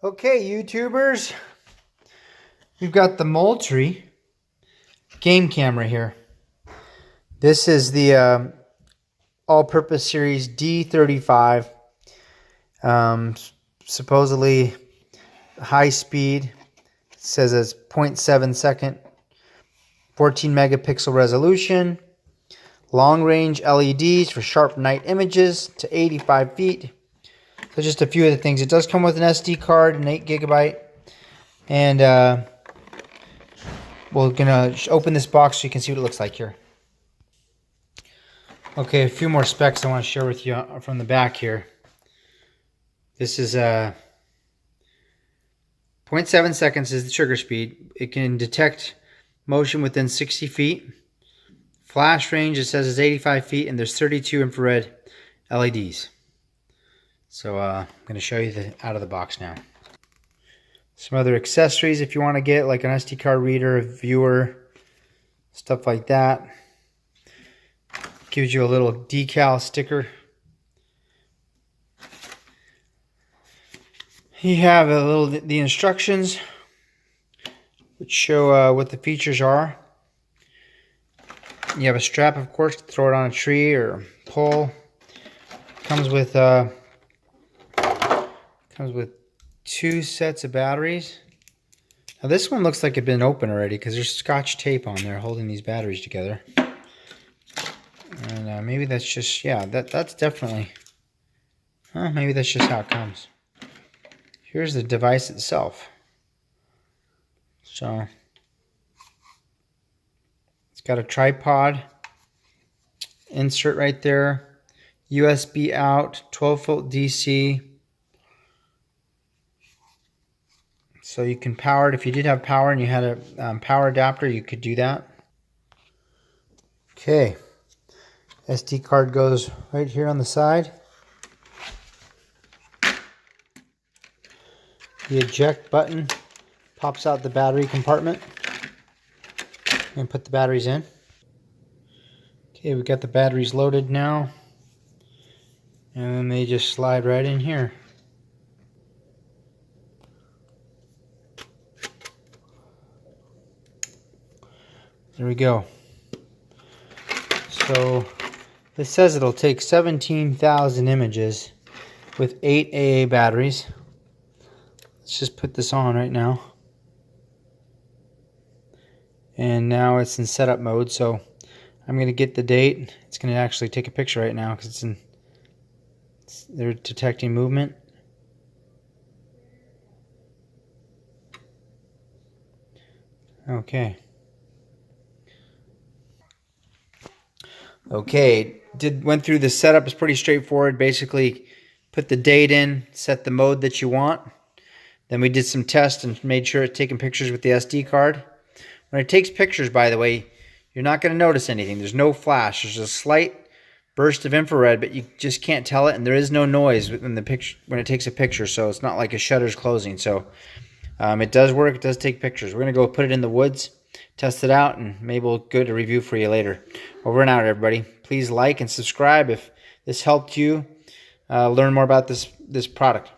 Okay, YouTubers, we've got the Moultrie game camera here. This is the all-purpose series d-35. Supposedly high speed. It says it's 0.7 second, 14 megapixel resolution, long range LEDs for sharp night images to 85 feet. So just a few of the things. It does come with an SD card, an 8 gigabyte. And we're going to open this box so you can see what it looks like here. Okay, a few more specs I want to share with you from the back here. This is 0.7 seconds is the shutter speed. It can detect motion within 60 feet. Flash range, it says, is 85 feet, and there's 32 infrared LEDs. So I'm going to show you out of the box now. Some other accessories if you want to get, like an SD card reader, a viewer, stuff like that. Gives you a little decal sticker. You have the instructions, which show what the features are. You have a strap, of course, to throw it on a tree or pole. Comes with 2 sets of batteries. Now this one looks like it's been open already because there's scotch tape on there holding these batteries together. And maybe that's just, yeah, that's definitely, maybe that's just how it comes. Here's the device itself. So it's got a tripod insert right there, USB out, 12-volt DC. So you can power it. If you did have power and you had a power adapter, you could do that. Okay. SD card goes right here on the side. The eject button pops out the battery compartment. And put the batteries in. Okay, we've got the batteries loaded now. And then they just slide right in here. There we go. So this says it'll take 17,000 images with 8 AA batteries. Let's just put this on right now. And now it's in setup mode, so I'm going to get the date. It's going to actually take a picture right now because they're detecting movement. Okay. Okay, went through the setup. It's pretty straightforward. Basically, put the date in, set the mode that you want. Then we did some tests and made sure it's taking pictures with the SD card. When it takes pictures, by the way, you're not going to notice anything. There's no flash. There's a slight burst of infrared, but you just can't tell it, and there is no noise when it takes a picture, so it's not like a shutter's closing. So it does work. It does take pictures. We're going to go put it in the woods, test it out, and maybe we'll get a review for you later. Over and out, everybody. Please like and subscribe if this helped you learn more about this product.